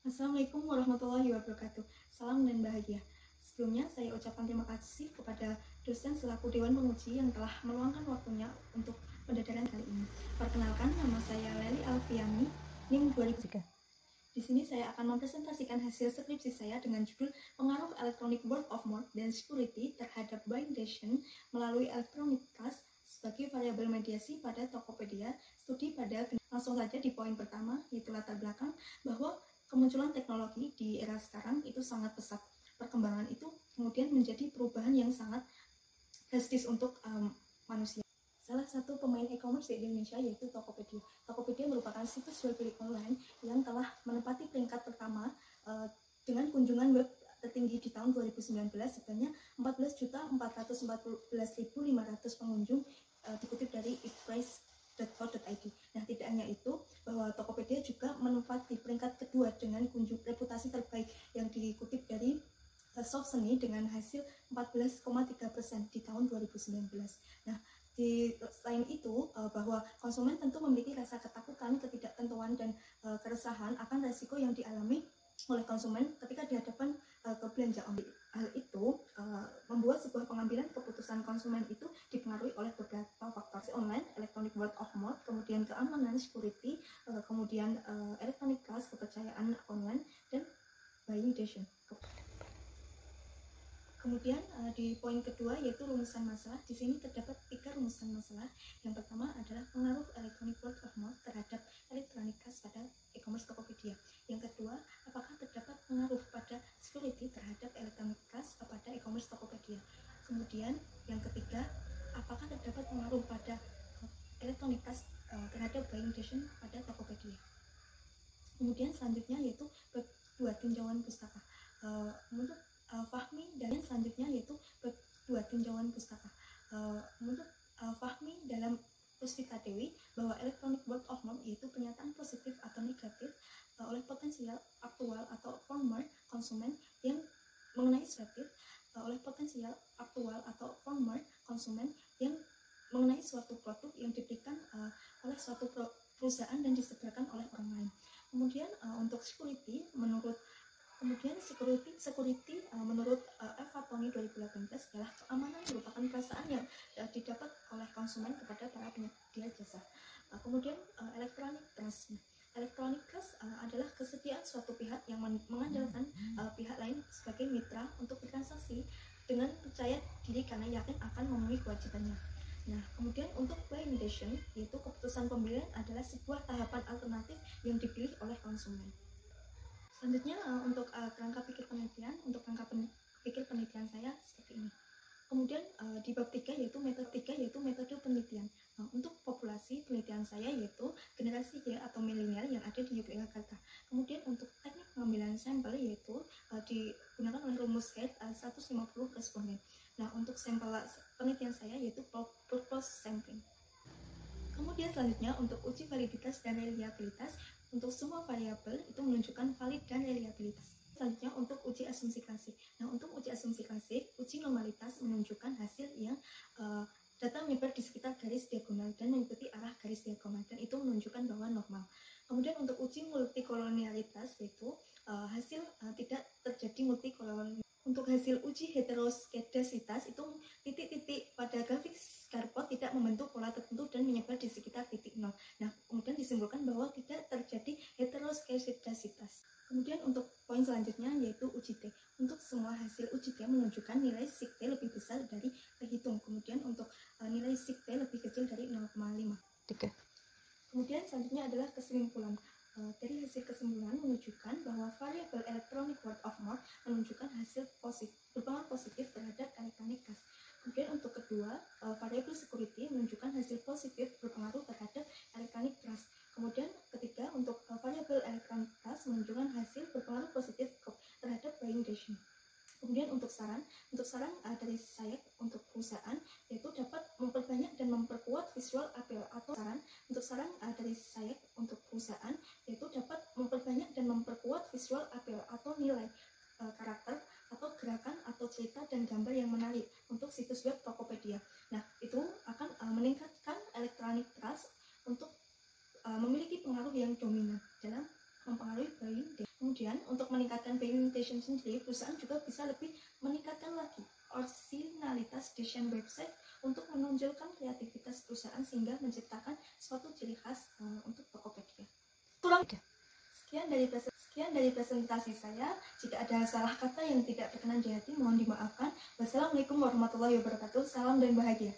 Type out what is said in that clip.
Assalamualaikum warahmatullahi wabarakatuh. Salam dan bahagia. Sebelumnya saya ucapkan terima kasih kepada dosen selaku Dewan Penguji yang telah meluangkan waktunya untuk pendadaran kali ini. Perkenalkan, nama saya Leli Alfiani, NIM 2003. Di sini saya akan mempresentasikan hasil skripsi saya dengan judul Pengaruh Electronic World of Mouth dan Security terhadap Validation melalui Electronic Trust sebagai variabel mediasi pada Tokopedia. Studi pada langsung saja di poin pertama, yaitu latar belakang bahwa kemunculan teknologi di era sekarang itu sangat pesat. Perkembangan itu kemudian menjadi perubahan yang sangat drastis untuk manusia. Salah satu pemain e-commerce di Indonesia yaitu Tokopedia. Tokopedia merupakan situs jual beli online yang telah menempati peringkat pertama dengan kunjungan web tertinggi di tahun 2019 sebanyak 14.414.500 pengunjung dikutip dari eatprice.co.id. Nah, tidak hanya itu, bahwa Tokopedia juga menempati peringkat kedua dengan reputasi terbaik yang dikutip dari Softshiny dengan hasil 14,3% di tahun 2019. Nah, selain itu, bahwa konsumen tentu memiliki rasa ketakutan, ketidaktentuan, dan keresahan akan resiko yang dialami oleh konsumen ketika dihadapkan ke belanja online. Hal itu membuat sebuah pengambilan keputusan konsumen itu dipengaruhi oleh beberapa faktor online, electronic word of mouth, kemudian keamanan, security, kemudian electronic trust, kepercayaan online, dan buying decision. Kemudian di poin kedua yaitu rumusan masalah. Di sini terdapat 3 rumusan masalah. Yang pertama adalah pengaruh electronic word of mouth terhadap electronic trust pada e-commerce Tokopedia. Yang kedua, apakah terdapat pengaruh pada security terhadap electronic trust pada e-commerce Tokopedia. Kemudian yang ketiga, apakah terdapat pengaruh pada electronic trust terhadap buying decision pada Tokopedia. Kemudian selanjutnya yaitu bab 2 tinjauan pustaka. Menurut Fahmi, dan selanjutnya yaitu bab 2 tinjauan pustaka. Menurut Fahmi dalam Puspita Dewi bahwa electronic word of mouth yaitu pernyataan positif atau negatif oleh potensial, aktual atau former konsumen yang mengenai negatif oleh potensial, aktual atau former konsumen yang mengenai suatu produk yang diberikan oleh suatu perusahaan dan disebarkan oleh orang lain. Kemudian untuk security menurut menurut Eva Tony 2018 adalah keamanan merupakan perasaan yang didapat oleh konsumen kepada para penyedia jasa. Kemudian electronic trust. Electronic trust adalah kesetiaan suatu pihak yang mengandalkan pihak lain sebagai mitra untuk bertransaksi dengan percaya diri karena yakin akan memenuhi kewajibannya. Nah, kemudian untuk buying decision, yaitu keputusan pembelian adalah sebuah tahapan alternatif yang dipilih oleh konsumen. Selanjutnya untuk kerangka pikir penelitian, saya seperti ini. Kemudian di bab 3 yaitu metode penelitian. Untuk populasi penelitian saya yaitu generasi Y atau milenial yang ada di Yogyakarta. Kemudian untuk teknik pengambilan sampel yaitu digunakan oleh rumus Head 150 responden. Nah, untuk sampel penelitian saya yaitu purpose sampling. Kemudian selanjutnya untuk uji validitas dan reliabilitas. Untuk semua variabel itu menunjukkan valid dan reliabilitas. Selanjutnya untuk uji asumsi klasik. Nah, untuk uji asumsi klasik, uji normalitas menunjukkan hasil yang data menyebar di sekitar garis diagonal dan mengikuti arah garis diagonal, dan itu menunjukkan bahwa normal. Kemudian untuk uji multikolonialitas yaitu hasil tidak terjadi multikolonialitas. Untuk hasil uji heteroskedasitas itu titik-titik pada grafik Scarpot tidak membentuk pola tertentu dan menyebar di sekitar titik nol. Nah, kemudian disimpulkan bahwa tidak terjadi heteroskedasitas. Kemudian untuk poin selanjutnya yaitu uji T. Untuk semua hasil uji T menunjukkan nilai sig T lebih besar dari terhitung. Kemudian untuk nilai sig T lebih kecil dari 0,5. Kemudian selanjutnya adalah kesimpulan. Dari hasil kesimpulan menunjukkan bahwa variabel electronic word of mouth menunjukkan hasil berpengaruh positif terhadap electronic trust. Kemudian untuk kedua, variabel security menunjukkan hasil positif berpengaruh terhadap electronic trust. Kemudian ketiga, untuk variabel electronic trust menunjukkan hasil berpengaruh positif terhadap buying decision. Kemudian untuk saran dari saya untuk perusahaan yaitu dapat memperbanyak dan memperkuat visual appeal atau saran dari saya untuk perusahaan yaitu dapat memperbanyak dan memperkuat visual appeal atau nilai karakter atau gerakan atau cerita dan gambar yang menarik untuk situs web Tokopedia. Nah, itu akan meningkatkan electronic trust untuk memiliki pengaruh yang dominan dalam mempengaruhi buying. Kemudian Kemudian untuk meningkatkan value invitation sendiri, perusahaan juga bisa lebih meningkatkan lagi originalitas desain website untuk menonjolkan kreativitas perusahaan sehingga menciptakan suatu ciri khas untuk Tokopedia. Sekian dari presentasi saya. Jika ada salah kata yang tidak berkenan di hati, mohon dimaafkan. Wassalamualaikum warahmatullahi wabarakatuh. Salam dan bahagia.